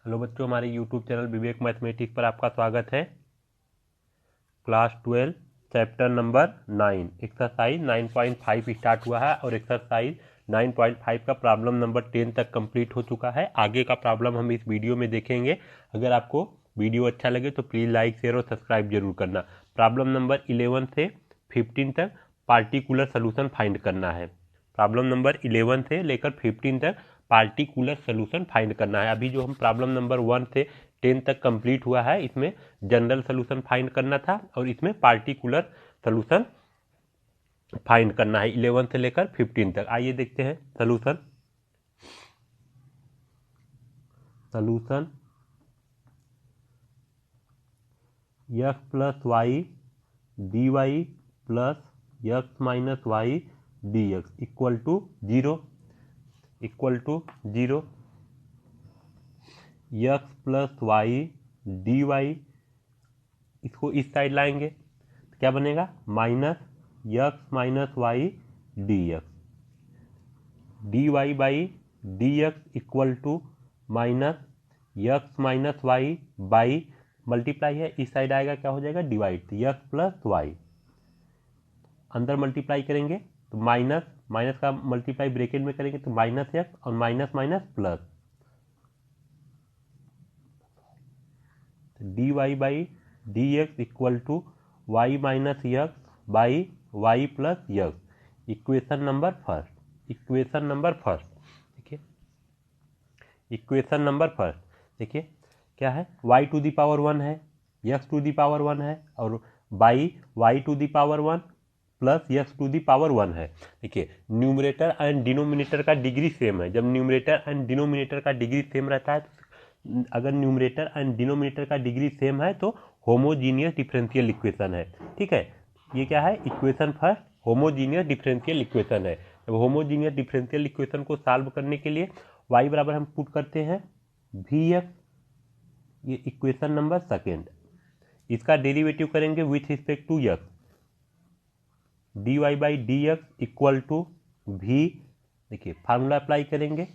Hello बच्चों, हमारे YouTube channel विवेक mathematics पर आपका स्वागत है। Class 12 chapter number 9 exercise 9.5 start हुआ है और एक्सरसाइज 9.5 का प्रॉब्लम नंबर 10 तक कंप्लीट हो चुका है। आगे का प्रॉब्लम हम इस वीडियो में देखेंगे। अगर आपको वीडियो अच्छा लगे तो प्लीज़ लाइक शेयर और सब्सक्राइब जरूर करना। प्रॉब्लम नंबर 11 से 15 तक पार्टिकुलर सोल्यूशन फाइंड करना है। प्रॉब्लम नंबर 11 से लेकर 15 तक पार्टिकुलर सोल्यूशन फाइंड करना है। अभी जो हम प्रॉब्लम नंबर 1 से 10 तक कंप्लीट हुआ है, इसमें जनरल सोल्यूशन फाइंड करना था और इसमें पार्टिकुलर सोल्यूशन फाइंड करना है 11 से लेकर 15 तक। आइए देखते हैं solution. x plus y d y plus x minus y d x equal to zero x plus y d y, इसको इस साइड लाएंगे तो क्या बनेगा minus x minus y d x d y by d x equal to minus x minus y by multiply है, इस side आएगा क्या हो जाएगा डिवाइड, एक्स प्लस वाई अंदर मल्टीप्लाई करेंगे तो माइनस माइनस का मल्टीप्लाई ब्रैकेट में करेंगे तो माइनस एक्स और minus minus plus d y by d x equal to y minus x by y plus x. Equation number first देखिए, equation number first देखिए क्या है, y टू दी पावर 1 है, x to the power 1 है और by y to the power 1 plus x to the power 1 है। देखिए numerator and denominator का डिग्री सेम है। जब न्यूमरेटर एंड डिनोमिनेटर का डिग्री सेम रहता है तो अगर न्यूमरेटर एंड डिनोमिनेटर का डिग्री सेम है तो होमोजीनियस डिफरेंशियल इक्वेशन है। ठीक है, ये क्या है equation first homogeneous differential equation है। जब होमोजीनियस डिफरेंशियल इक्वेशन को सॉल्व करने के लिए y बराबर हम पुट करते हैं वी एक्स, ये इक्वेशन नंबर सेकेंड। इसका डेरिवेटिव करेंगे with respect to x, d y by d x equal to v. देखिए फार्मूला अप्लाई करेंगे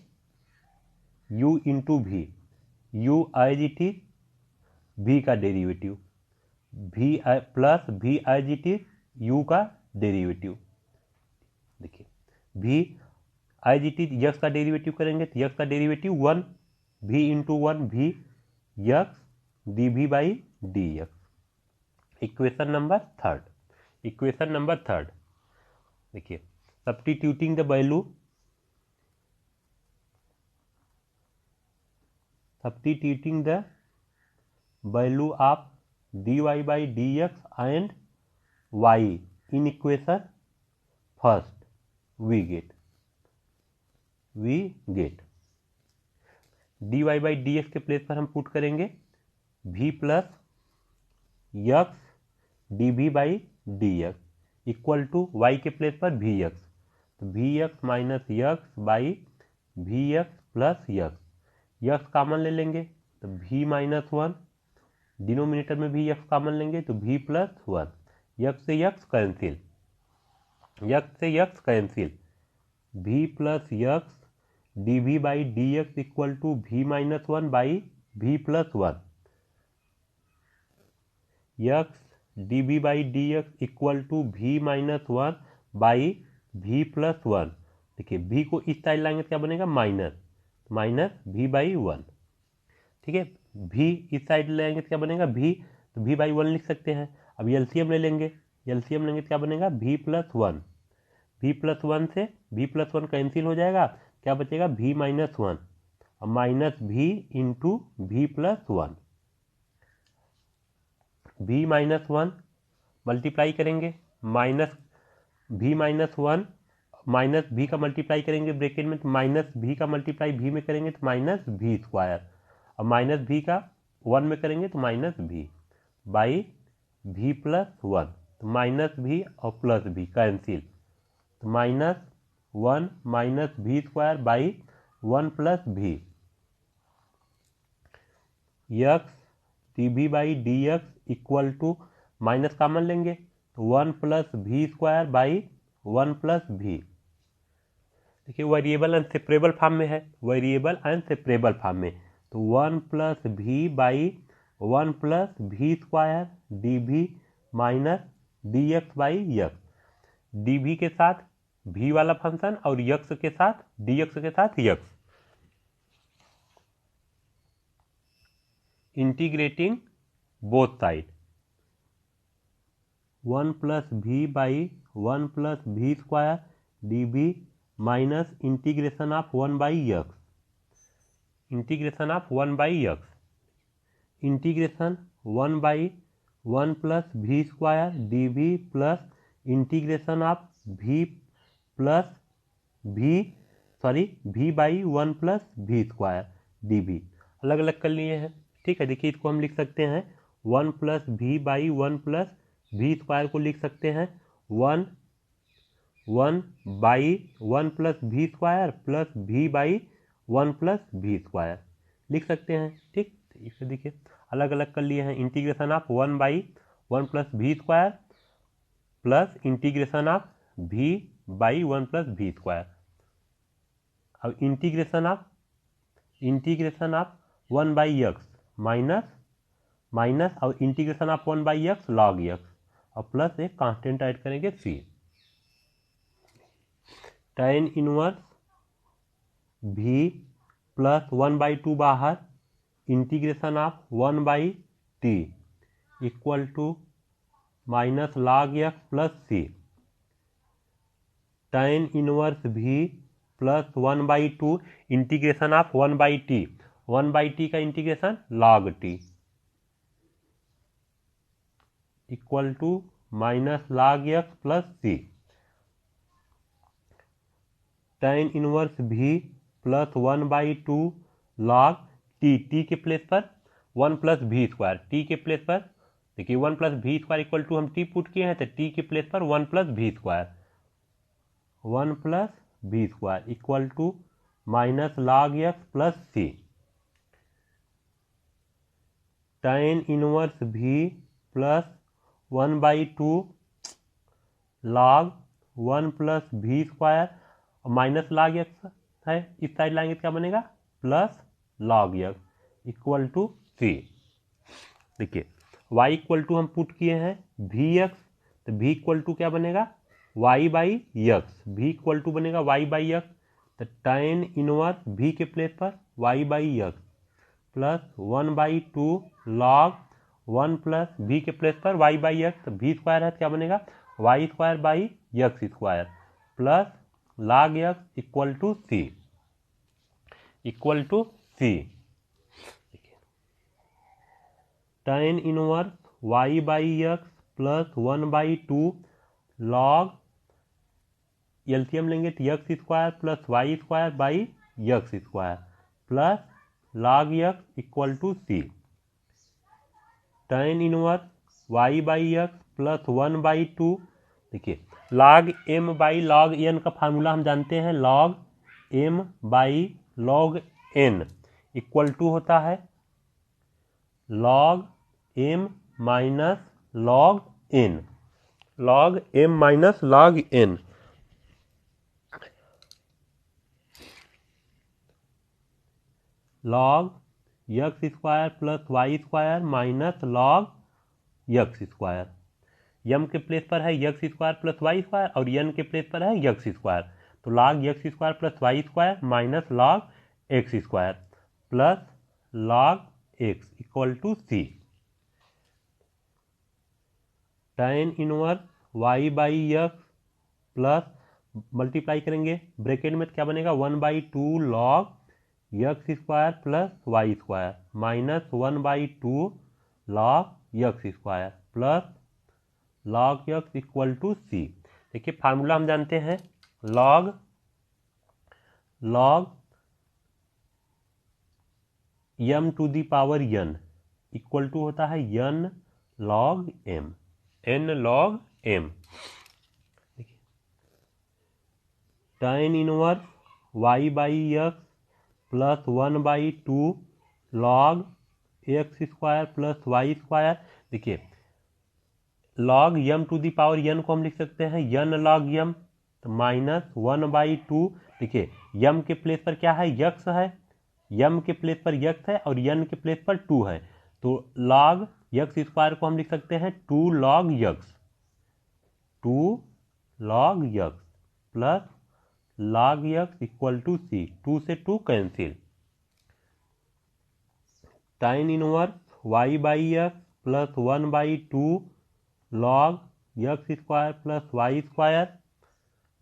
u into v, u as it is v का derivative, v plus v as it is u का derivative. देखिए we as it is x का derivative करेंगे तो x का derivative 1 v into 1 v x d v by d x. Equation number third देखिए substituting the value of d y by d x and y in equation first we get d y by d x के place पर हम put करेंगे v plus x d v by d x equal to y के place पर v x, तो v x minus x by v x plus x common ले लेंगे तो वी माइनस 1, डिनोमिनेटर में भी एक्स कॉमन लेंगे तो वी प्लस 1, एक्स से x cancel, v plus x d v by d x equal to v minus 1 by v plus 1, x d v by d x equal to v minus 1 by v plus 1। देखिए v को इस side लाएंगे तो क्या बनेगा minus we by 1। ठीक है, v इस साइड लाएंगे तो क्या बनेगा v, तो v बाई 1 लिख सकते हैं। अब एलसीएम लेंगे तो क्या बनेगा v प्लस 1, v प्लस 1 से v प्लस 1 कैंसिल हो जाएगा, क्या बचेगा v माइनस 1 और minus v into v plus 1, v minus 1 multiply करेंगे minus v minus 1 minus v का मल्टीप्लाई करेंगे ब्रैकेट में तो माइनस v का मल्टीप्लाई v में करेंगे तो माइनस वी स्क्वायर और माइनस v का 1 में करेंगे तो minus v by v plus 1, तो माइनस v और प्लस v कैंसिल, तो minus 1 minus v square by 1 plus v, x d v by d x equal to minus common लेंगे तो 1 plus v square by 1 plus v. देखिए variable and separable form में है, तो 1 plus v by 1 plus v square d v minus d x by x. D v के साथ भी वाला फंक्शन और यक्स के साथ डी एक्स के साथ x. Integrating both side 1 plus v by 1 plus v square d v minus integration of 1 by x. Integration of 1 by x. Integration 1 by 1 plus v square d भी plus integration of भी plus v by 1 plus v square d भी। अलग अलग कर लिए हैं, ठीक है। देखिए इसको हम लिख सकते हैं 1 plus v by 1 plus v square को लिख सकते हैं 1 by 1 plus v square plus v by 1 plus v square लिख सकते हैं, ठीक। इसे देखिए अलग अलग कर लिए हैं। Integration of 1 by 1 plus v square plus integration of v by 1 plus v square. अब integration of 1 by x minus और integration of 1 by x log x और प्लस एक कांस्टेंट ऐड करेंगे सी। tan inverse v plus 1 by 2 बाहर integration of 1 by t equal to minus log x plus c. tan inverse v plus 1 by 2 integration of 1 by t 1 by t का integration log t equal to minus log x plus c. tan inverse v plus 1 by 2 log t के place पर 1 plus v square T के place पर देखिए 1 plus v square equal टू हम T put किए हैं तो टी के प्लेस पर 1 plus v square equal to minus log x plus c. tan inverse v plus 1 by 2 log 1 plus v square minus log x है, इस साइड लाएंगे तो क्या बनेगा plus log x equal to c. देखिए y equal टू हम put किए हैं भी एक्स तो v इक्वल टू क्या बनेगा y by x. v equal to बनेगा y बाई एक्स तो tan इनवर्स v के प्लेस पर y by x plus 1 by 2 log 1 plus v के प्लेस पर y बाई एक्स तो v स्क्वायर है तो क्या बनेगा y square by x square plus log x equal to c. tan inverse y by x plus 1 by 2 log LCM लेंगे तो x square plus Y square by x square plus log x equal to c. tan inverse y by x plus 1 by 2 देखिए log m by log n का formula हम जानते हैं log m by log n equal to होता है log m minus log n। Log m minus log n log x square plus Y square minus log x square. M के place पर है x square plus Y square और n के place पर है x square तो log x square plus Y square minus log x square plus log x equal to c. tan inverse y by x plus multiply करेंगे bracket में तो क्या बनेगा 1 by 2 log x square plus Y square minus 1 by 2 log x square plus log x equal to c. देखिए formula हम जानते हैं log m to the power n equal to होता है n log m। tan inverse y by x plus 1 by 2 log x square plus Y square देखिए log m to the power n को हम लिख सकते हैं n लॉग m तो minus 1 by 2 देखिए m के प्लेस पर क्या है x है यम के प्लेस पर यक्स है और यन के प्लेस पर 2 है, तो लॉग यक्स स्क्वायर को हम लिख सकते हैं 2 log x, 2 log x plus log x equal to c, 2 से 2 cancel, tan inverse y by x plus 1/2 log x square plus Y square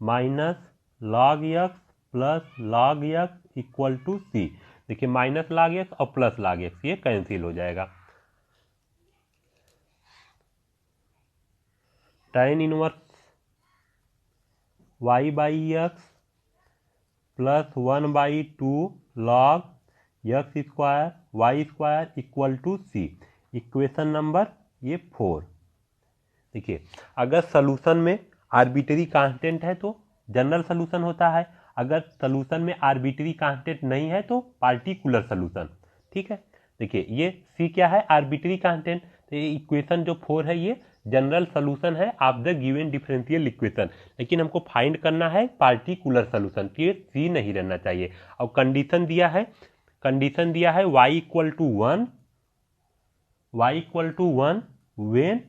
minus log x plus log x equal to c. देखिए minus log x और plus log x ये cancel हो जाएगा। tan inverse y by x plus 1/2 log x square y square equal to c. Equation number ये 4। देखिए अगर solution में arbitrary constant है तो जनरल सॉल्यूशन होता है, अगर सॉल्यूशन में आर्बिट्री कांस्टेंट नहीं है तो पार्टिकुलर सॉल्यूशन। ठीक है, देखिए ये सी क्या है, आर्बिट्री कांस्टेंट, तो ये इक्वेशन जो 4 है ये जनरल सॉल्यूशन है of the given differential equation, लेकिन हमको फाइंड करना है पार्टिकुलर सॉल्यूशन, ये सी नहीं रहना चाहिए। और कंडीशन दिया है y equal to 1 when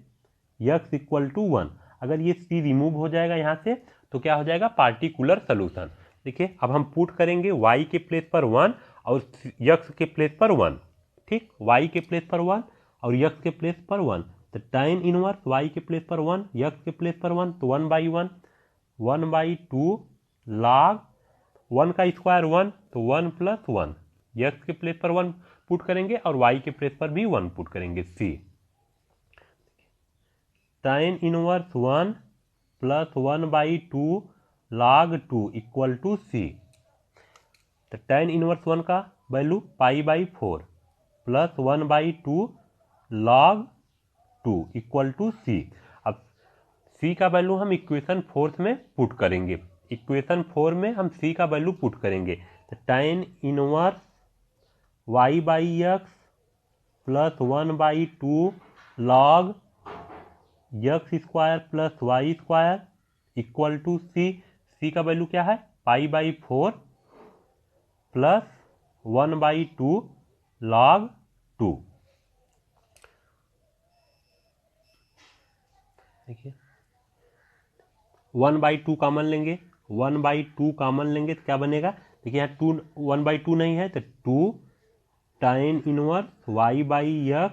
x equal to 1। अगर ये सी रिमूव हो जाएगा यहाँ से तो क्या हो जाएगा, पार्टिकुलर सॉल्यूशन। देखिए अब हम पुट करेंगे y के प्लेस पर 1 और यक्स के प्लेस पर 1। ठीक, y के प्लेस पर 1 और यक्स के प्लेस पर 1, तो tan इनवर्स y के प्लेस पर 1 यक्स के प्लेस पर 1, तो 1/2 लॉग 1 का स्क्वायर 1, तो 1 प्लस 1, यक्स के प्लेस पर 1 पुट करेंगे और y के प्लेस पर भी 1 पुट करेंगे, सी। tan inverse 1 plus 1/2 log 2 equal to सी। तो tan इनवर्स 1 का value π/4 plus 1/2 log 2 equal to C. अब सी का वैल्यू हम इक्वेशन 4 में पुट करेंगे, इक्वेशन 4 में हम सी का वैल्यू पुट करेंगे, तो tan inverse y/x plus 1/2 log x square plus Y square equal to सी। सी का वैल्यू क्या है, π/4 प्लस 1/2 log 2। देखिए 1/2 कॉमन लेंगे, 1/2 कॉमन लेंगे तो क्या बनेगा, देखिए यहाँ 1/2 नहीं है तो 2 tan inverse y/x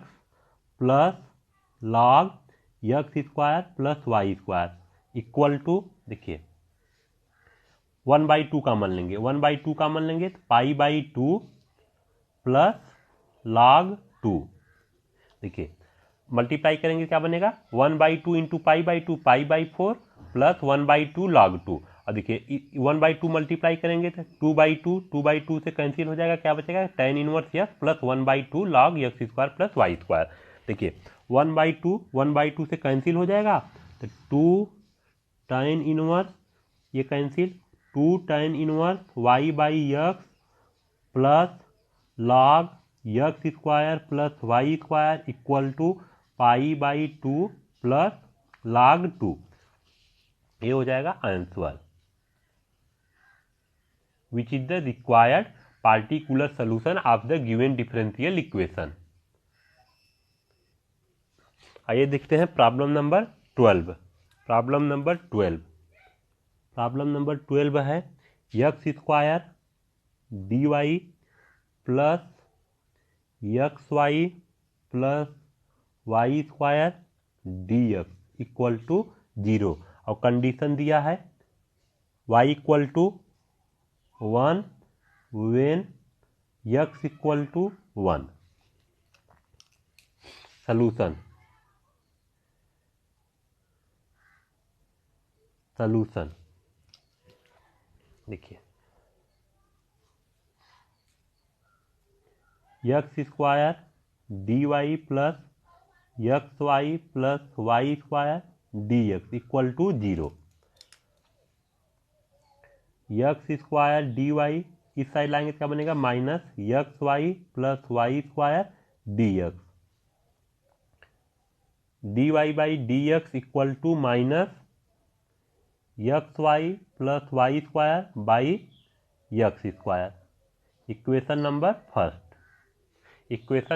plus log x square plus Y square equal to, देखिए 1/2 कॉमन लेंगे, 1/2 कॉमन लेंगे तो π/2 प्लस log 2। देखिए मल्टीप्लाई करेंगे क्या बनेगा, 1/2 इंटू π/2 π/4 प्लस 1/2 log 2। और देखिए 1/2 मल्टीप्लाई करेंगे तो 2/2 से कैंसिल हो जाएगा, क्या बचेगा, tan inverse x plus 1/2 log x square plus Y square. देखिए 1/2 से कैंसिल हो जाएगा तो 2 tan इनवर्स, ये cancel, 2 tan inverse y/x plus log x square plus Y square equal to π/2 plus log 2। ये हो जाएगा answer, which is the required particular solution of the given differential equation. आइए देखते हैं प्रॉब्लम नंबर 12। प्रॉब्लम नंबर 12 है x square dy plus x y plus Y square dx equal to 0। और condition दिया है y equal to 1 when x equal to 1। Solution देखिए x square dy plus x y plus Y square dx equal to 0। X square dy इस side लाएंगे क्या बनेगा, minus x y plus Y square dx, dy/dx equal to minus x y plus Y square by x square. Equation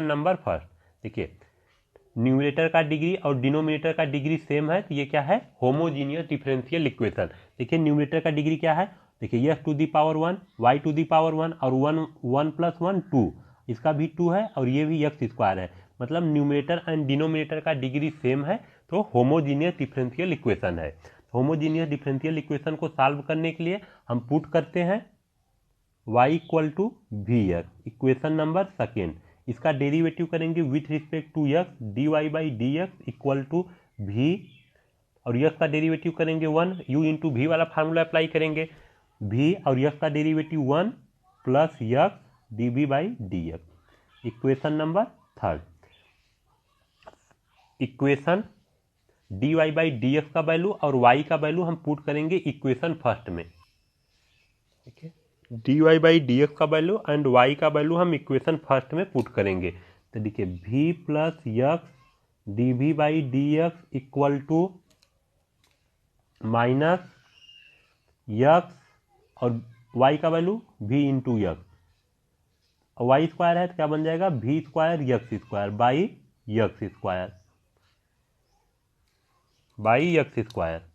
number first देखिए, numerator का degree और denominator का degree same है, तो ये क्या है, होमोजीनियस डिफरेंशियल इक्वेशन। देखिए न्यूमरेटर का डिग्री क्या है, देखिए x to the power 1, y to the power 1 और 1 प्लस 1 2, इसका भी 2 है और ये भी x स्क्वायर है, मतलब न्यूमरेटर एंड डिनोमिनेटर का डिग्री सेम है, तो होमोजीनियस डिफरेंशियल इक्वेशन है। होमोजीनियस डिफरेंशियल इक्वेशन को सॉल्व करने के लिए हम पुट करते हैं y equal to v x, equation number second. इसका डेरिवेटिव करेंगे with respect to x, dy by d x equal to v, और यक्स का डेरिवेटिव करेंगे 1, u इंटू वी वाला फार्मूला अप्लाई करेंगे, v और यक्स का derivative 1 plus x d v by d x, equation number third. Equation dy by d x का value और y का वैल्यू हम पुट करेंगे इक्वेशन फर्स्ट में, ठीक है, dy बाई डी एक्स का वैल्यू एंड y का वैल्यू हम इक्वेशन फर्स्ट में पुट करेंगे। तो देखिए v plus x d v by d x equal to minus x और y का वैल्यू v इंटू यक्स, और वाई स्क्वायर है तो क्या बन जाएगा, v square x square by x square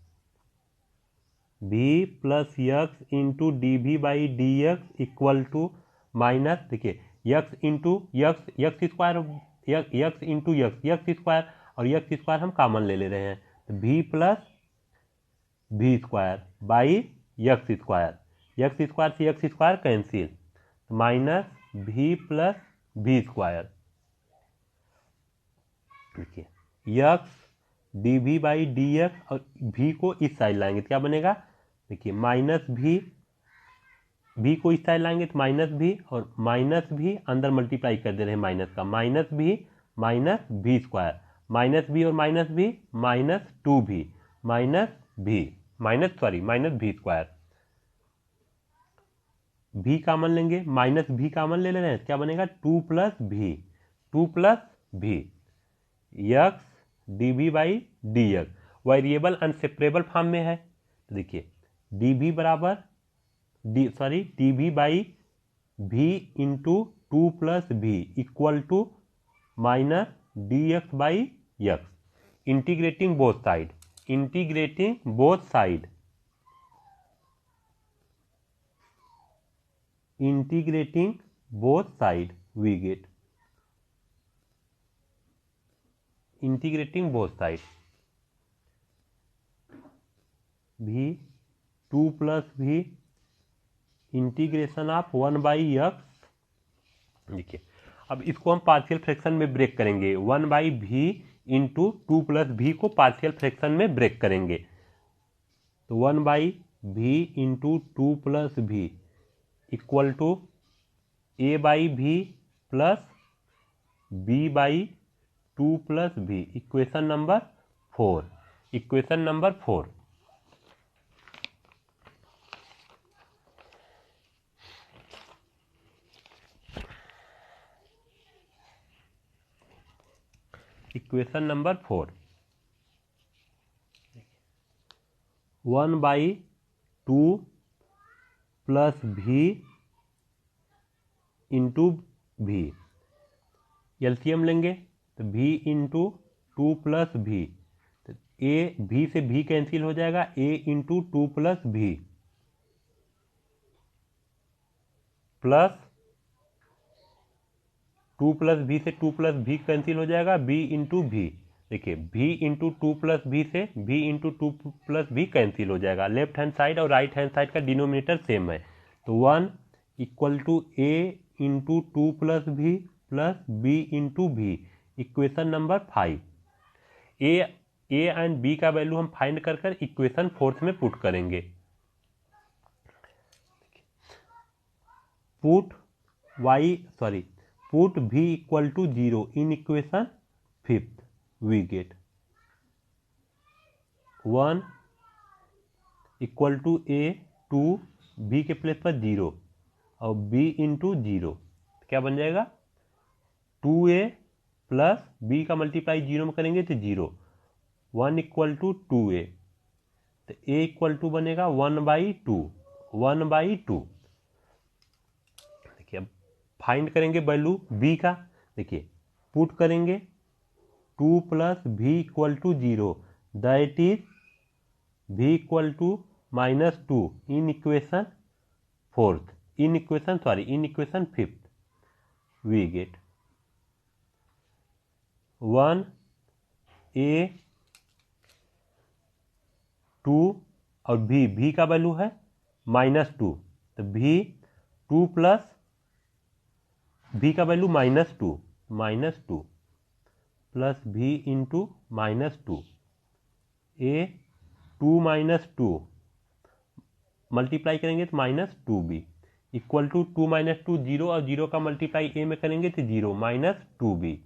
v plus x into d v by d x equal to minus, देखिए x into x square, x into x square, और x square हम common ले रहे हैं, तो v plus v square by x square से x square cancel, minus v plus v square, देखिए x d v by d x, और v को इस साइड लाएंगे तो क्या बनेगा, देखिए माइनस v को इस साइड लाएंगे तो माइनस v, और माइनस v अंदर मल्टीप्लाई कर दे रहे हैं माइनस का, minus v square, minus v और minus v minus 2v minus v square, v common लेंगे, माइनस v कामन ले रहे हैं, क्या बनेगा 2 plus v x d v by d x, variable and separable form में है, तो देखिए डी वी बराबर d v by v into 2 plus v equal to minus d x by x, integrating both side we get integrating both side v 2 plus v integration of 1 by x, देखिए अब इसको हम partial fraction में break करेंगे, 1 by v into 2 plus v को partial fraction में break करेंगे, तो 1 by v into 2 plus v equal to a by v plus b by 2 plus v, equation number 4। Equation number 4, equation number 4, 1 by 2 plus v into v, LCM लेंगे तो v into 2 plus v, तो a v से v cancel हो जाएगा, a into 2 plus v plus 2 plus v से 2 plus v cancel हो जाएगा, b into v, देखिए v इंटू 2 प्लस वी से v into 2 plus v cancel हो जाएगा, लेफ्ट हैंड साइड और राइट हैंड साइड का डिनोमिनेटर सेम है, तो 1 equal to a into 2 plus v plus b into v, equation number 5। A and b का value हम find कर इक्वेशन 4 में पुट करेंगे, put v equal to 0 in equation 5th, we get 1 equal to a 2 b के place पर 0 और b into 0, क्या बन जाएगा 2a प्लस b का मल्टीप्लाई 0 में करेंगे तो 0, 1 इक्वल टू 2a, तो a इक्वल टू बनेगा 1 बाई 2, देखिए अब फाइंड करेंगे वैल्यू b का। देखिए पुट करेंगे 2 + v = 0, that is v = -2 in equation fifth we get 1 a 2 और v का वैल्यू है -2, तो v का value -2 plus v into -2 a 2 - 2 multiply करेंगे तो -2b इक्वल टू 2 - 2 0 और 0 का मल्टीप्लाई a में करेंगे तो 0 -2b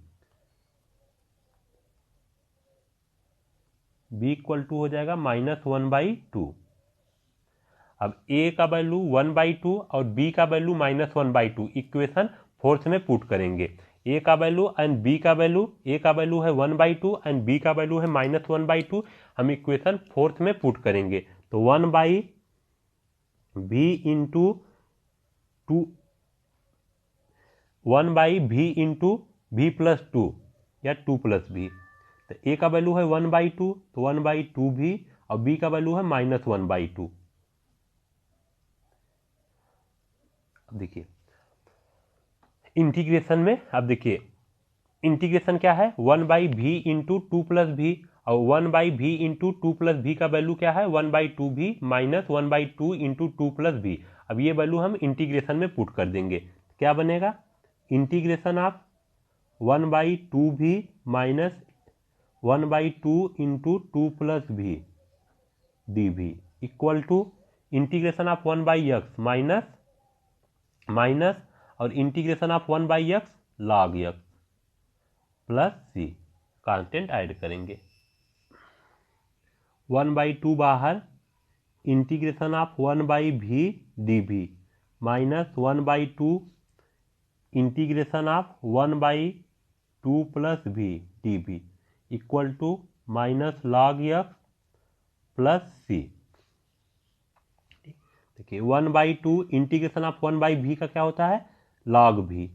b इक्वल टू हो जाएगा -1/2। अब a का वैल्यू 1/2 और b का वैल्यू -1/2 इक्वेशन फोर्थ में पुट करेंगे। a का वैल्यू एंड b का वैल्यू, a का वैल्यू है 1/2 एंड b का वैल्यू है -1/2, हम इक्वेशन फोर्थ में पुट करेंगे तो 1/v into 2 1/v into v + 2 या 2 + v, तो a का वैल्यू है 1/2 तो 1/2v और b का वैल्यू है -1/2। अब देखिए इंटीग्रेशन में, अब देखिए इंटीग्रेशन क्या है 1/v इंटू 2 + v और 1/v इंटू 2 + v का वैल्यू क्या है 1/2v - 1/2 इंटू 2 + v। अब ये वैल्यू हम इंटीग्रेशन में पुट कर देंगे, क्या बनेगा integration of 1/2v minus 1/2 into 2 + v dv equal to integration of 1/x minus और integration of 1/x log x plus c, constant add करेंगे 1/2 बाहर, integration of 1/v dv minus 1/2 integration of 1/2 + v dv equal to -log x plus c। देखिए 1/2 integration of 1/v का क्या होता है log v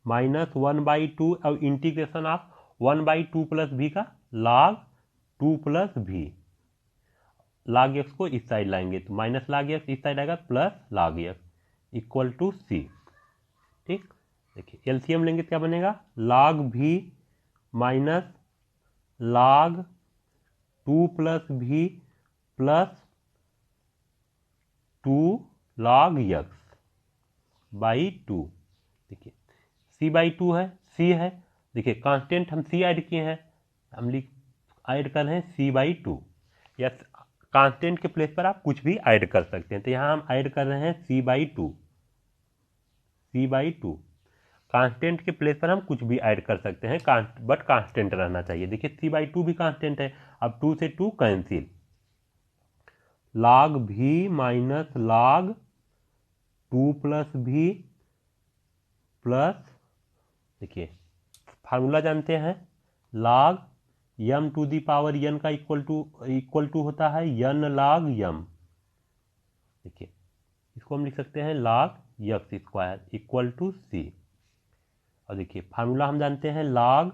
minus 1/2 और integration of 1/2 + v का log 2 + v। log x को इस साइड लाएंगे तो -log x इस साइड आएगा plus log x equal to c। ठीक, देखिए एलसीएम लेंगे तो क्या बनेगा log v minus log 2 + v plus 2 log x by 2। देखिए c/2 है, c है, देखिए कांस्टेंट हम c ऐड किए हैं, हम ऐड कर रहे हैं c/2 या कांस्टेंट के प्लेस पर आप कुछ भी ऐड कर सकते हैं, तो यहाँ हम ऐड कर रहे हैं c/2 कांस्टेंट के प्लेस पर हम कुछ भी ऐड कर सकते हैं बट कांस्टेंट रहना चाहिए। देखिए c/2 भी कांस्टेंट है, अब 2 से 2 cancel, log v minus log 2 + v plus, देखिए फार्मूला जानते हैं log m⁴n का इक्वल टू होता है n log m। देखिए इसको हम लिख सकते हैं log x² equal to c। और देखिए फार्मूला हम जानते हैं log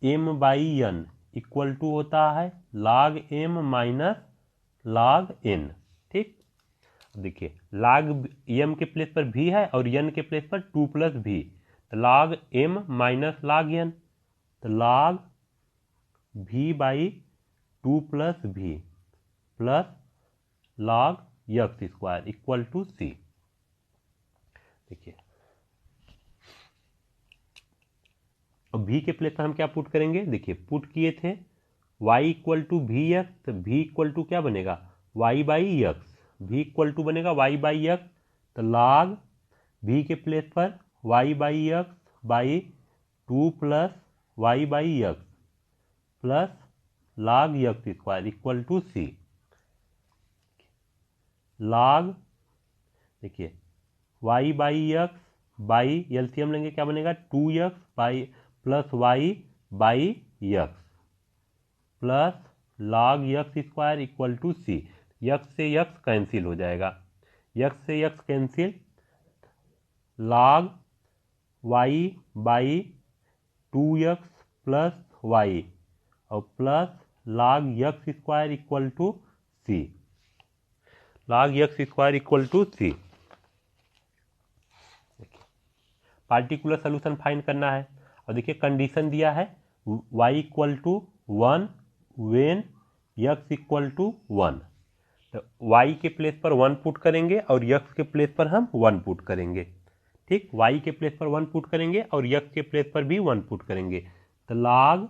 m/n इक्वल टू होता है log m minus log n। ठीक, देखिए log m के प्लेस पर v है और n के प्लेस पर 2 + v, तो log m minus log n, तो log v/2 + v plus log x² equal to c। देखिए अब v के प्लेस पर हम क्या पुट करेंगे, देखिए पुट किए थे y = vx, तो v इक्वल टू क्या बनेगा y/x, v इक्वल टू बनेगा y/x, तो log v के प्लेस पर y/x/2 plus y/x plus log x² equal to c। log, देखिए y/x बाई एलसीएम लेंगे क्या बनेगा 2x plus y/x plus log x² equal to c। x से x cancel हो जाएगा, x से x cancel, log y by 2x plus y और plus log x square equal to c, log x square equal to c. Particular solution find करना है और देखिए condition दिया है y equal to 1 when x equal to 1, तो y के place पर 1 पुट करेंगे और x के प्लेस पर हम 1 पुट करेंगे। ठीक, y के प्लेस पर 1 पुट करेंगे और x के प्लेस पर भी 1 पुट करेंगे, तो log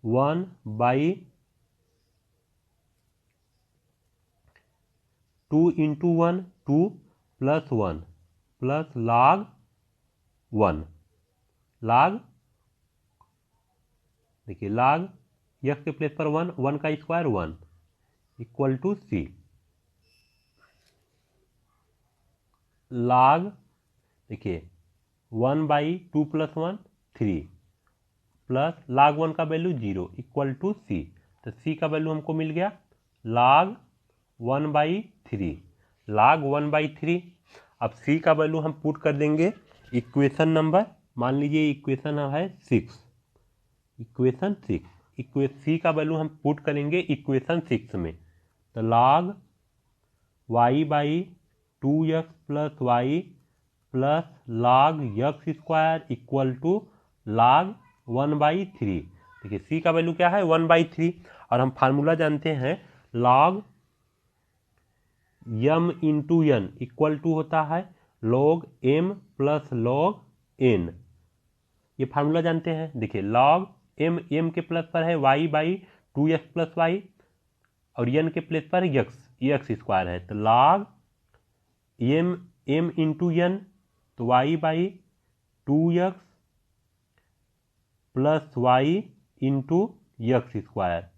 1 by 2 into 1 2 plus 1 plus log 1 log, देखिए log x के प्लेस पर 1 1 का square 1 equal to c, log देखिए 1 बाई 2 प्लस 1 3 प्लस log 1 का वैल्यू 0 इक्वल टू सी, तो सी का वैल्यू हमको मिल गया log 1 बाई 3, log 1 बाई 3। अब सी का वैल्यू हम पुट कर देंगे इक्वेशन नंबर, मान लीजिए इक्वेशन है 6, इक्वेशन 6 सी का वैल्यू हम पुट करेंगे इक्वेशन 6 में, तो log y by 2x plus y plus log x square equal to log 1 by 3। देखिए सी का वैल्यू क्या है 1 बाई 3 और हम फार्मूला जानते हैं log m into n equal to होता है log m plus log n, ये फार्मूला जानते हैं। देखिए log m के प्लस पर है y by 2x plus y और n के प्लेस पर x स्क्वायर है, तो log m इंटू n तो y by 2x plus y into x square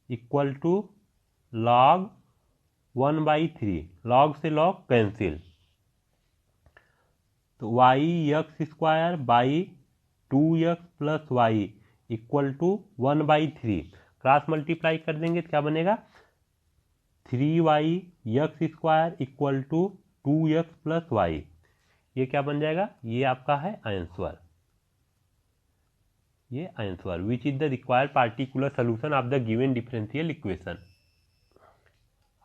equal to log 1 by 3, log से log कैंसिल, तो y x square by 2x plus y equal to 1 by 3, cross multiply कर देंगे तो क्या बनेगा 3y x square equal to 2x plus y, ये क्या बन जाएगा, ये आपका है आंसर, ये answer which is the required particular solution of the given differential equation.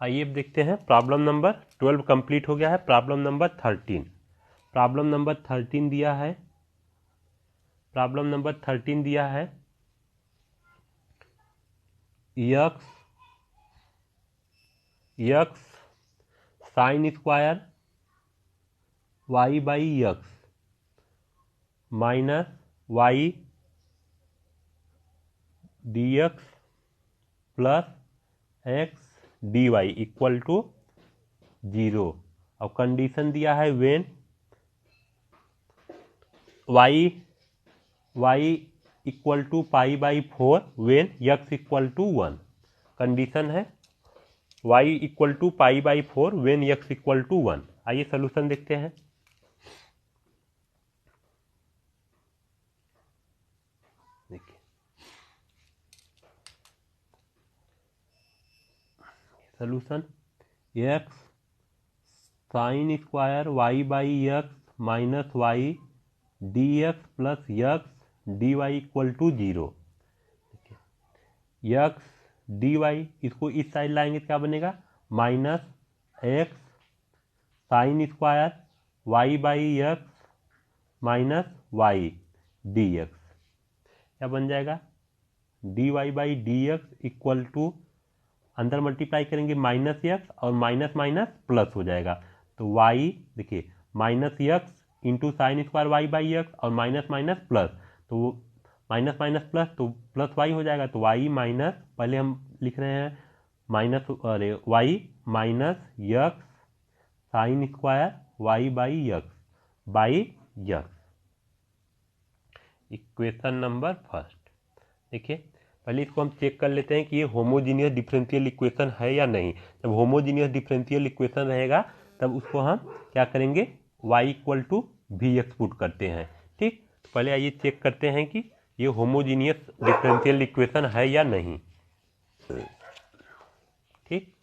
आइए अब देखते हैं प्रॉब्लम नंबर 12 कंप्लीट हो गया है, प्रॉब्लम नंबर 13, प्रॉब्लम नंबर 13 दिया है, प्रॉब्लम नंबर 13 दिया है x sine square y by x minus y dx plus x dy equal to 0 और कंडीशन दिया है when y equal to pi by 4 when x equal to 1, condition है y equal to pi by 4 when x equal to 1। आइए solution देखते हैं। देखिए solution x sine square y by x minus y dx plus x dy equal to 0, x dy इसको इस side लाएंगे तो क्या बनेगा minus x sine square y by x minus y dx, क्या बन जाएगा dy by dx equal to अंदर मल्टीप्लाई करेंगे माइनस x और माइनस माइनस प्लस हो जाएगा, तो y देखिए minus x into sine square y by x और माइनस माइनस प्लस, तो माइनस माइनस प्लस तो प्लस वाई हो जाएगा, तो वाई माइनस पहले हम लिख रहे हैं माइनस अरे y minus x sine square y by x by x. Equation number first, देखिए पहले इसको हम चेक कर लेते हैं कि ये होमोजीनियस डिफरेंशियल इक्वेशन है या नहीं। जब होमोजीनियस डिफरेंशियल इक्वेशन रहेगा तब उसको हम क्या करेंगे y equal to v x put करते हैं। ठीक, तो पहले आइए चेक करते हैं कि ये होमोजीनियस डिफरेंशियल इक्वेशन है या नहीं। ठीक,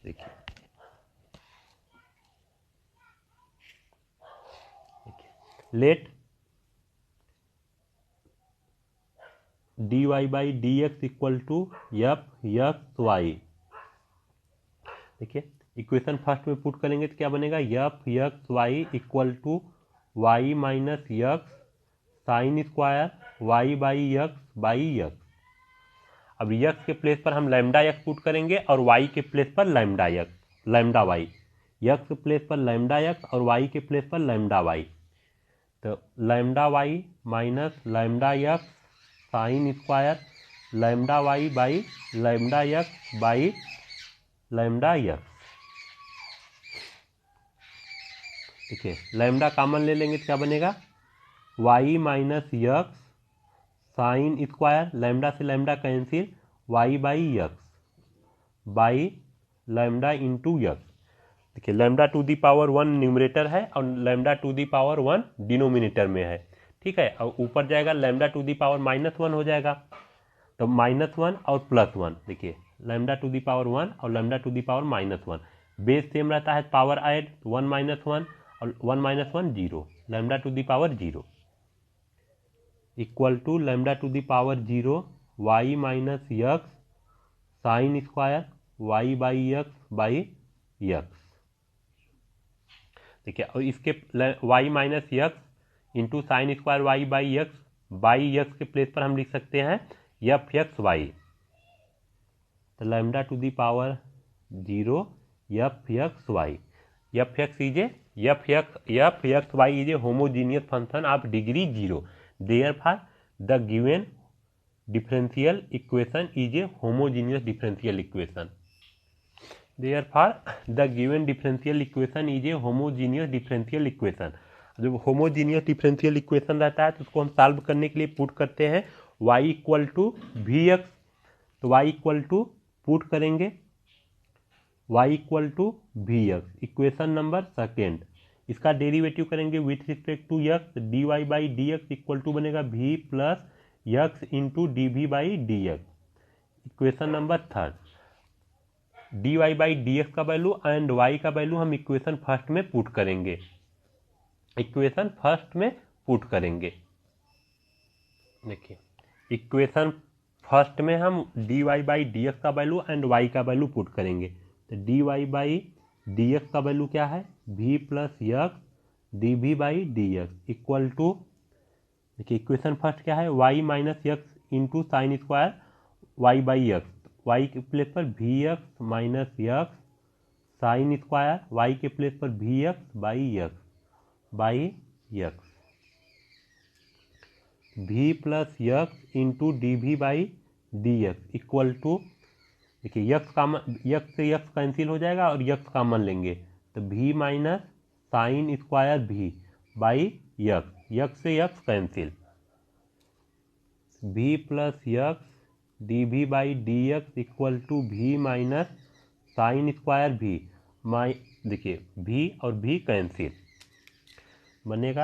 देखिए let dy by d x equal to f x y. देखिए इक्वेशन फर्स्ट में पुट करेंगे तो क्या बनेगा, f x y equal to y minus x sine square y by x. अब एक्स के प्लेस पर हम लैम्डा एक्स पुट करेंगे और वाई के प्लेस पर लैम्डा वाई। एक्स के प्लेस पर लैम्डा एक्स और वाई के प्लेस पर लैम्डा वाई। तो lambda y minus lambda x sine square lambda y by lambda x by lambda x. देखिए लैम्डा कॉमन ले लेंगे तो क्या बनेगा, y minus x sine square lambda से lambda cancel y by x by lambda into x. देखिए lambda to the power 1 numerator है और lambda to the power 1 denominator में है, ठीक है। और ऊपर जाएगा लैम्डा टू दी पावर -1 हो जाएगा, तो -1 और +1। देखिए लैम्डा टू दी पावर 1 और lambda to the power -1, base same रहता है, पावर ऐड 1 - 1 और 1 - 1 0, lambda to the power 0 equal to lambda to the power 0 y minus x sine square y by x. देखिए और इसके y minus x into sine square y by x के place पर हम लिख सकते हैं एफ एक्स वाई। तो lambda to the power 0 f x y. F x y is a homogeneous function of degree 0। Therefore the given differential equation is a homogeneous differential equation. Therefore, the given differential equation is a homogeneous differential equation। जब homogeneous differential equation रहता है तो उसको हम solve करने के लिए put करते हैं y equal to v x. तो y इक्वल टू पुट करेंगे y equal to v x, equation number second. इसका डेरिवेटिव करेंगे with respect to x, d y by d x equal to बनेगा v plus x into d v by d x. Equation number third, d y by d x का value and y का value हम equation first में put करेंगे, देखिए equation first में हम d y by d x का value and y का वैल्यू पुट करेंगे। तो d y by d x का वैल्यू क्या है, v plus x d v by d x equal to, देखिए इक्वेशन फर्स्ट क्या है, y minus x into sine square y by x. Y के प्लेस पर v x minus x sine square y के place पर v x by x v plus x into d v by d x equal to, देखिए x से x cancel हो जाएगा और x common लेंगे तो v minus sine square v by x से x cancel, v plus x d v by d x equal to v minus sine square v देखिए v और वी कैंसिल बनेगा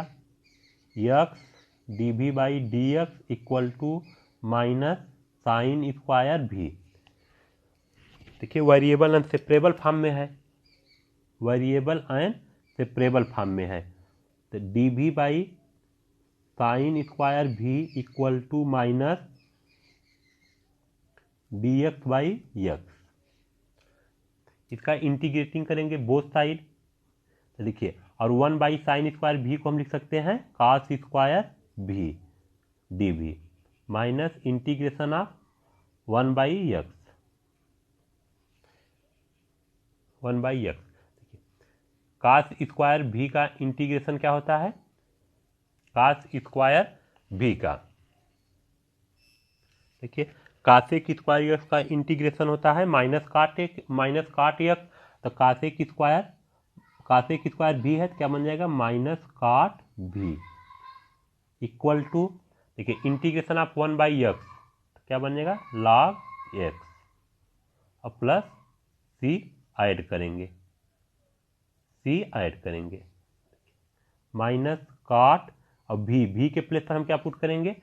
x d v by d x equal to minus sine square v. देखिए variable and separable form में है, तो d v by sine square v equal to minus d x by x. इसका integrating करेंगे both side, तो देखिए और 1 by sine square भी को हम लिख सकते हैं cos square v d v minus integration of 1 by x. देखिए कॉस स्क्वायर भी का इंटीग्रेशन क्या होता है, कॉस स्क्वायर भी का, देखिए कासेक स्क्वायर एक्स का इंटीग्रेशन होता है माइनस काट एक्स। तो कासेक स्क्वायर भी है तो क्या बन जाएगा माइनस काट भी इक्वल टू, देखिए इंटीग्रेशन ऑफ 1 बाई एक्स तो क्या बन जाएगा लॉग एक्स और प्लस सी ऐड करेंगे माइनस काट और भी के प्लेस पर हम क्या पुट करेंगे,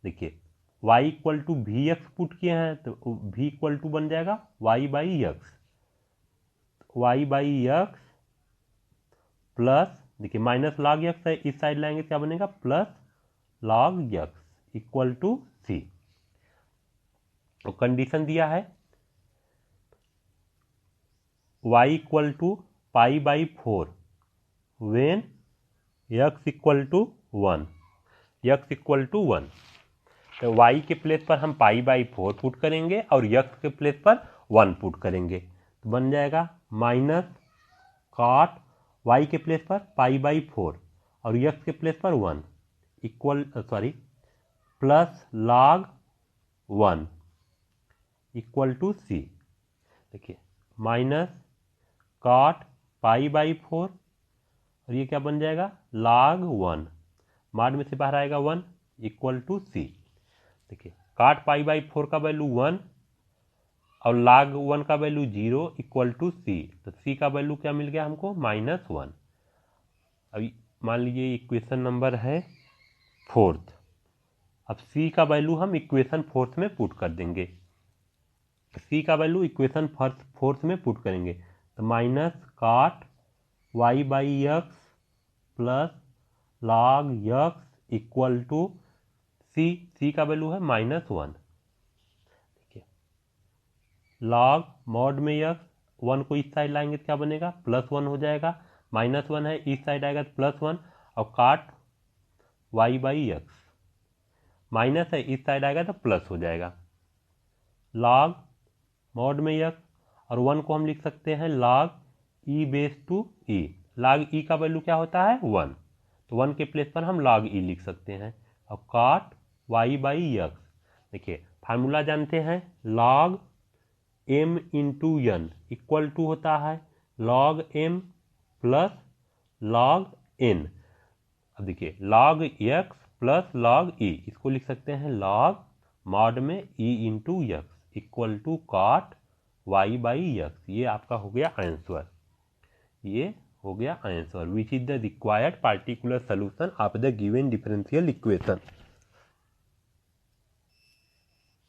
देखिए y equal to v x put किए हैं तो v इक्वल टू बन जाएगा y बाई एक्स प्लस देखिए माइनस लॉग यक्स है, इस साइड लाएंगे क्या बनेगा plus log x equal to सी। तो कंडीशन दिया है y equal to pi by 4 when x equal to 1, x equal to 1। तो y के प्लेस पर हम पाई बाई 4 पुट करेंगे और यक्स के प्लेस पर 1 पुट करेंगे, तो बन जाएगा माइनस कॉट y के प्लेस पर पाई बाई 4 और यक्स के प्लेस पर 1 equal plus log 1 equal to c. देखिए माइनस कॉट पाई बाई 4 और ये क्या बन जाएगा लॉग 1, माड में से बाहर आएगा 1 इक्वल टू सी। देखिए कॉट पाई बाई 4 का वैल्यू 1 और log 1 का वैल्यू 0 इक्वल टू सी, तो सी का वैल्यू क्या मिल गया हमको -1। अभी मान लीजिए इक्वेशन नंबर है 4, अब सी का वैल्यू हम इक्वेशन 4 में पुट कर देंगे, सी का वैल्यू इक्वेशन 4 में पुट करेंगे तो minus cot y by x plus log x equal to सी, सी का वैल्यू है -1। देखिए लॉग मॉड में यक्स 1 को इस साइड लाएंगे तो क्या बनेगा +1 हो जाएगा, -1 है इस साइड आएगा तो +1 और cot y by x minus है इस साइड आएगा तो प्लस हो जाएगा, लॉग मॉड में यक्स और 1 को हम लिख सकते हैं log e base to e, log e का वैल्यू क्या होता है 1, तो 1 के प्लेस पर हम लॉग ई लिख सकते हैं और काट वाई बाई यक्स। देखिए फार्मूला जानते हैं log m into n equal to होता है log m plus log n। अब देखिए log x plus log e, इसको लिख सकते हैं लॉग मॉड में e into x equal to cot y by x. ये आपका हो गया आंसर, ये हो गया answer which is the required particular solution of the given differential equation.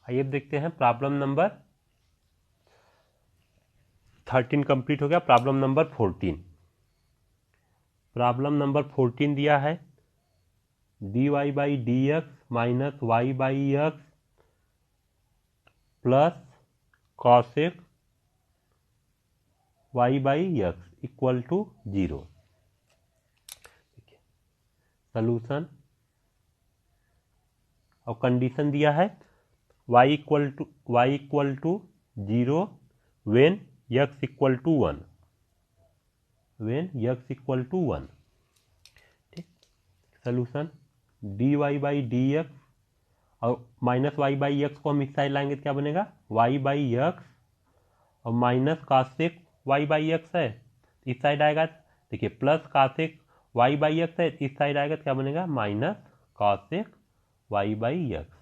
आइए देखते हैं प्रॉब्लम नंबर 13 कंप्लीट हो गया, प्रॉब्लम नंबर 14। प्रॉब्लम नंबर 14 दिया है dy by d x minus y by x plus cosec y by x equal to 0। Solution और condition दिया है y equal to 0 when x equal to 1, when x equal to 1। ठीक, solution dy by d x और minus y by x को हम इस side लाएंगे तो क्या बनेगा y बाई एक्स और minus cosec y by x है इस साइड आएगा, देखिए plus cosec y by x है इस साइड आएगा तो क्या बनेगा minus cosec y by x,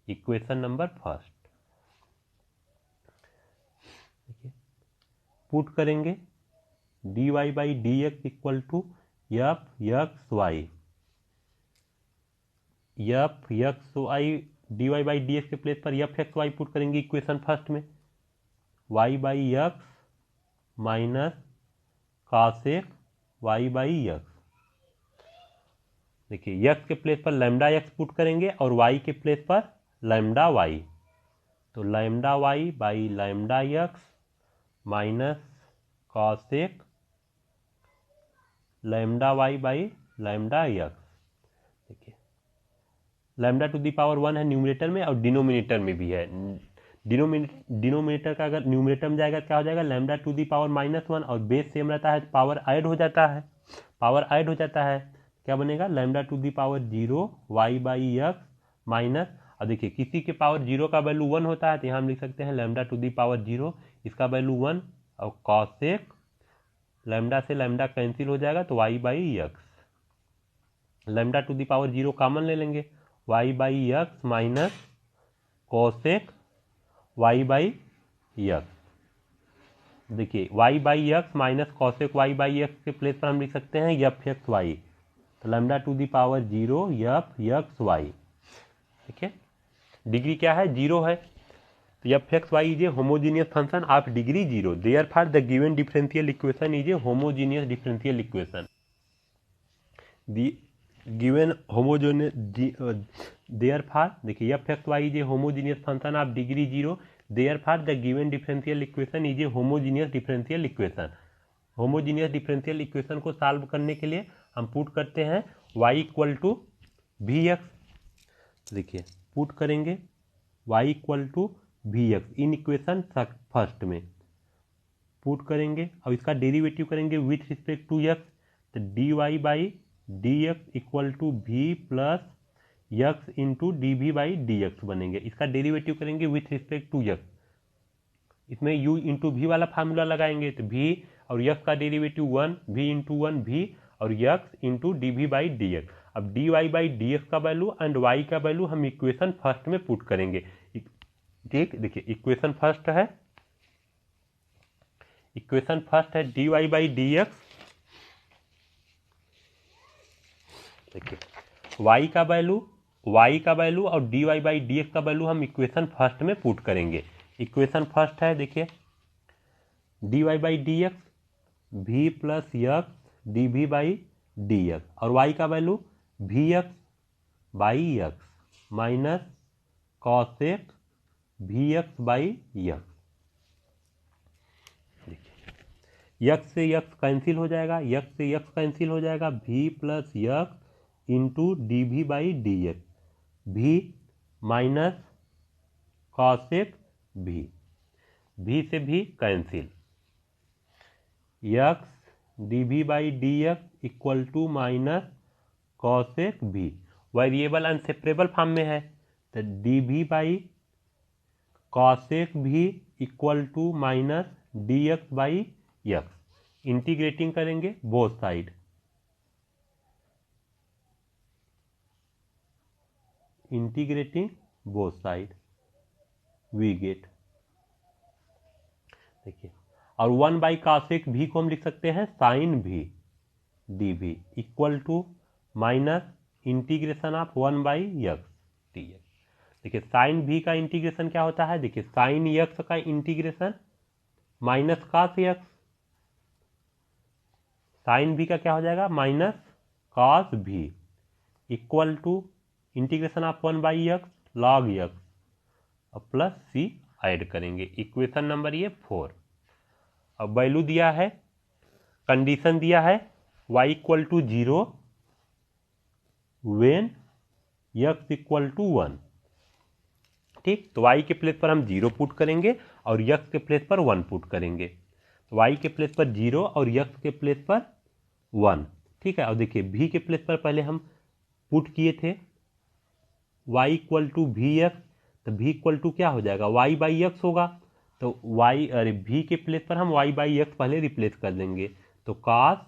equation number first. देखिए पुट करेंगे dy by d x equal to f x y, f x y d y by d x के place पर एफ एक्स वाई पुट करेंगे equation first में, y by x minus cosec y by x. देखिए x के place पर lambda x put करेंगे और y के प्लेस पर लैम्डा वाई, तो lambda y by lambda x minus cosec lambda y by lambda x. देखिए लैम्डा टू दी पावर 1 है न्यूमरेटर में और डिनोमिनेटर में भी है, डिनोमिनेटर का अगर न्यूमरेटर में जाएगा क्या हो जाएगा लैम्डा टू दी पावर -1 और बेस सेम रहता है पावर ऐड हो जाता है, पावर ऐड हो जाता है क्या बनेगा lambda to the power 0 y by x minus, और देखिए किसी के पावर 0 का वैल्यू 1 होता है तो यहाँ हम लिख सकते हैं लैम्डा टू दी पावर 0 इसका वैल्यू 1 और कॉसेक लैम्डा से लैम्डा कैंसिल हो जाएगा तो y by x, lambda to the power 0 common ले लेंगे y by x minus cosec y by x. देखिए y by x minus cosec y by x के प्लेस पर हम लिख सकते हैं एफ एक्स वाई, तो lambda to the power 0 f x y. ठीक है डिग्री क्या है 0 है, तो f x y is a homogeneous function of degree 0, therefore the given differential equation is a homogeneous differential equation. Given homogeneous therefore देखिए f x y is a homogeneous function of degree 0, therefore the given differential equation is a homogeneous differential equation. Homogeneous differential equation को solve करने के लिए हम put करते हैं y equal to v x. देखिए put करेंगे y equal to v x in equation first में पुट करेंगे और इसका डेरिवेटिव करेंगे विथ रिस्पेक्ट टू x, तो dy by d x equal to v plus x into d v by d x बनेंगे। इसका डेरिवेटिव करेंगे विथ रिस्पेक्ट टू यक्स, इसमें u इंटू वी वाला फार्मूला लगाएंगे तो v और यक्स का डेरिवेटिव 1 v इंटू 1 v और x into d v by d x. अब d y by d x का वैल्यू एंड y का वैल्यू हम इक्वेशन फर्स्ट में पुट करेंगे। ठीक, देखिए इक्वेशन फर्स्ट है d y by d x. देखिए y का वैल्यू और d y by d x का वैल्यू हम इक्वेशन फर्स्ट में पुट करेंगे। इक्वेशन फर्स्ट है देखिए d y by d x v plus x d v by d x और y का value v x by x minus cosec v x by x. X से x cancel हो जाएगा, v plus x into d v by d x, v minus cosec v से भी cancel, x d v by d x equal to minus cosec v. Variable and separable form में है तो d v by cosec v equal to minus d x by x. Integrating करेंगे both side, we get. देखिए और 1 by cosec भी को हम लिख सकते हैं sine v d v equal to minus integration of 1 by x d x. देखिए साइन भी का इंटीग्रेशन क्या होता है, देखिए साइन एक्स का integration minus cos x, sine v का क्या हो जाएगा minus cos v equal to integration of 1 by x log x और प्लस सी ऐड करेंगे। इक्वेशन नंबर ये 4। अब वैल्यू दिया है, कंडीशन दिया है y equal to 0 when x equal to 1। ठीक, तो y के प्लेस पर हम 0 पुट करेंगे और x के प्लेस पर 1 पुट करेंगे। तो y के प्लेस पर 0 और x के प्लेस पर 1। ठीक है, और देखिए v के प्लेस पर पहले हम पुट किए थे y equal to v x, तो v इक्वल टू क्या हो जाएगा y बाई एक्स होगा, तो v के प्लेस पर हम y बाई एक्स पहले रिप्लेस कर देंगे, तो cos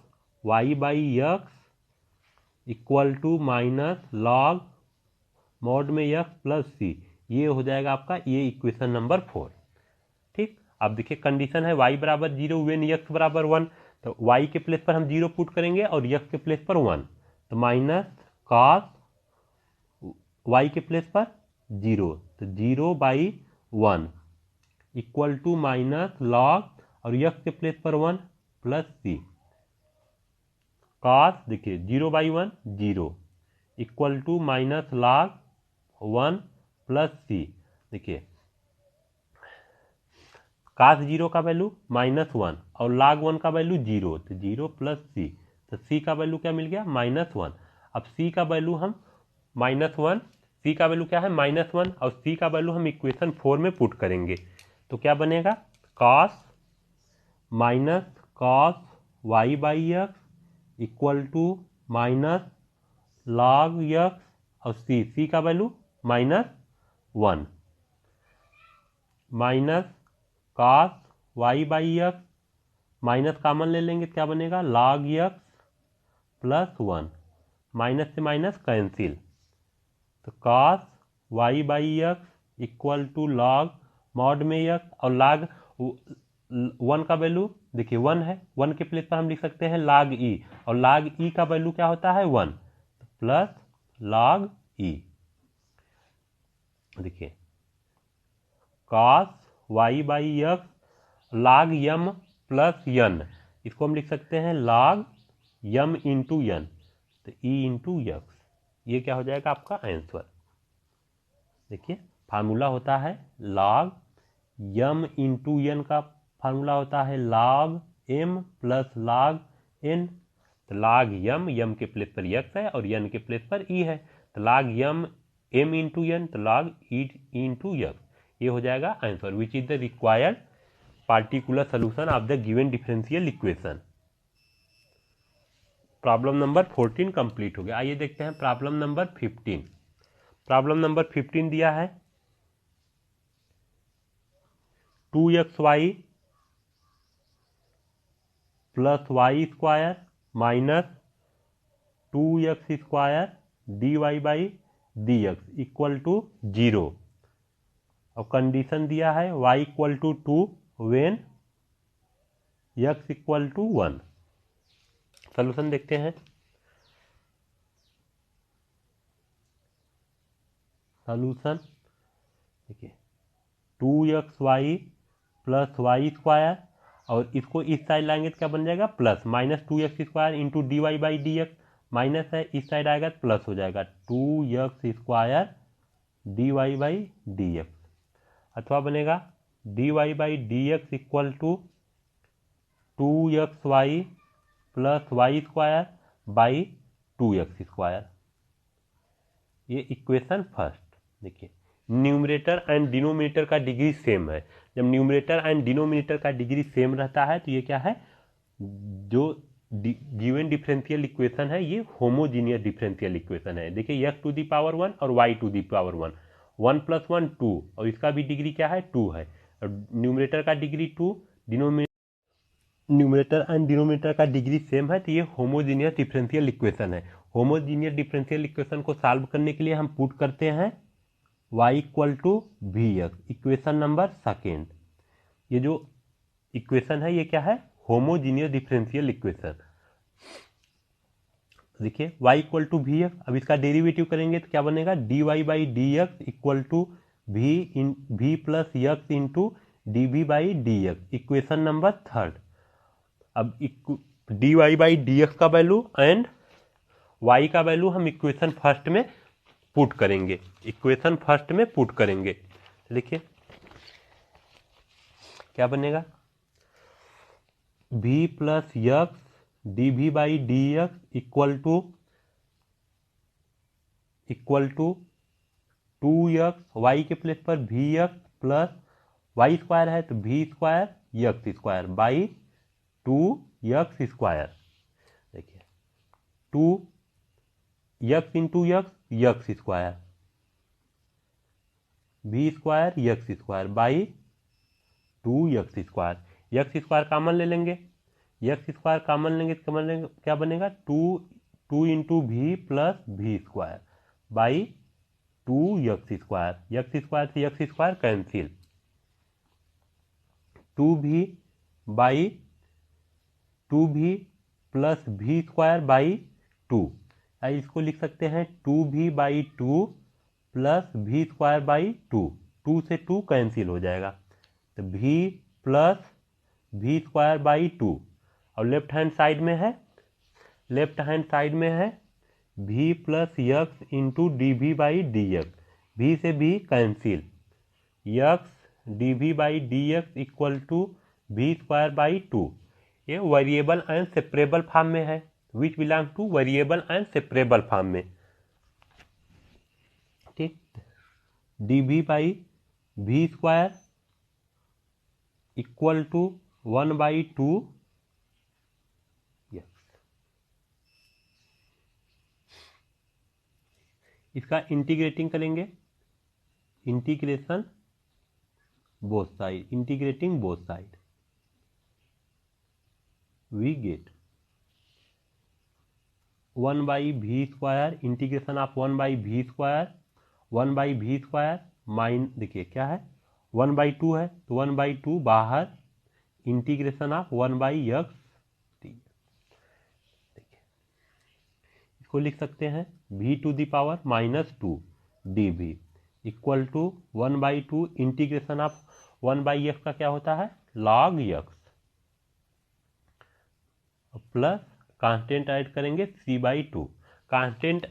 y by x equal to minus log mod में x प्लस सी, ये हो जाएगा आपका ये इक्वेशन नंबर 4। ठीक, अब देखिए कंडीशन है y बराबर 0 वेन x बराबर 1, तो y के प्लेस पर हम 0 पुट करेंगे और x के प्लेस पर 1, तो माइनस cos y के प्लेस पर 0, तो 0 by 1 equal to minus log और x के प्लेस पर 1 प्लस सी, cos देखिए 0 by 1 0 equal to minus log 1 plus c. देखिए cos 0 का वैल्यू -1 और log 1 का वैल्यू 0, तो 0 प्लस सी, तो c का वैल्यू क्या मिल गया -1। अब c का वैल्यू हम -1, c का वैल्यू क्या है -1 और c का वैल्यू हम इक्वेशन 4 में पुट करेंगे, तो क्या बनेगा cos minus cos y by x equal to minus log x और c का value -1 minus cos y by x, minus common ले लेंगे क्या बनेगा log x प्लस 1, माइनस से माइनस कैंसिल, तो cos y by x equal to log mod में x और log 1 का वैल्यू देखिए 1 है, 1 के प्लेस पर हम लिख सकते हैं log e और log e का वैल्यू क्या होता है 1, तो प्लस log e। देखिए cos y by x log m plus n, इसको हम लिख सकते हैं log m इंटू n, तो ई इंटू यक्स, ये क्या हो जाएगा आपका आंसर। देखिए फार्मूला होता है लॉग यम इंटू एन का फार्मूला होता है log m plus log n. तो लॉग यम के प्लेस पर यक्स है और एन के प्लेस पर ई है, तो लॉग यम एम इंटू एन, तो लॉग ई इंटू यक्स, ये हो जाएगा answer which is the required particular solution of the given differential equation. Problem number 14 complete हो गया। आइए देखते हैं प्रॉब्लम नंबर 15। प्रॉब्लम नंबर 15 दिया है 2xy plus Y square minus 2x square dy by d x equal to 0 और condition दिया है y equal to 2 when x equal to 1। Solution देखते हैं। सोल्यूशन देखिए 2xy प्लस वाई स्क्वायर और इसको इस साइड लाएंगे तो क्या बन जाएगा plus, minus 2x square into d y by d x, minus है इस साइड आएगा तो प्लस हो जाएगा 2x square d y by d x, अथवा बनेगा d y by d x equal to 2xy plus Y square by 2x square. ये equation first. देखिए न्यूमरेटर एंड डिनोमिनेटर का डिग्री सेम है। जब न्यूमरेटर एंड डिनोमिनेटर का degree same रहता है तो ये क्या है, जो गिवन डिफरेंशियल इक्वेशन है ये होमोजीनियस डिफरेंशियल इक्वेशन है। देखिए x टू दी पावर 1 और y टू दी पावर 1, 1 प्लस 1 2 और इसका भी डिग्री क्या है 2 है, और न्यूमरेटर का डिग्री 2, न्यूमरेटर एंड डिनोमिनेटर का डिग्री सेम है, तो ये होमोजीनियस डिफरेंशियल इक्वेशन है। होमोजीनियस डिफरेंशियल इक्वेशन को सॉल्व करने के लिए हम पुट करते हैं y equal to v x, equation number second. ये जो इक्वेशन है ये क्या है, होमोजीनियस डिफरेंशियल इक्वेशन। देखिए y equal to v x, अब इसका डेरिवेटिव करेंगे तो क्या बनेगा d y by d x equal to v plus x into d v by d x, equation number third. अब d y by d x का value and y का value हम इक्वेशन फर्स्ट में put करेंगे, equation first में put करेंगे। देखिए क्या बनेगा v plus x d v by d x equal to 2x, y के प्लेस पर v x plus Y square है तो v square x square by 2x square. देखिए 2x into x square, v square x square by 2x square. X square common ले लेंगे, x square common लेंगे तो क्या बनेगा 2 into v plus v square by 2x square. X square से x square cancel, 2v by 2v plus v square by 2, इसको लिख सकते हैं 2v by 2 plus v square by 2, 2 से 2 कैंसिल हो जाएगा तो v plus v square by 2, और लेफ्ट हैंड साइड में है v plus x into d v by d x, v से भी cancel, x d v by d x equal to v square by 2। ये variable and separable form में है, which belong to variable and separable form में। ठीक, d v by v square equal to 1 by 2 इसका integrating करेंगे, integration both side, integrating both side we get 1 by v square, integration of 1 by v square, 1 by v square minus, देखिए क्या है 1 by 2 है तो 1 by 2 बाहर, integration of 1 by x, इसको लिख सकते हैं v to the power minus 2 d v equal to 1 by 2 integration of 1 by x का क्या होता है log x, plus constant add करेंगे 3 बाई 2, कांस्टेंट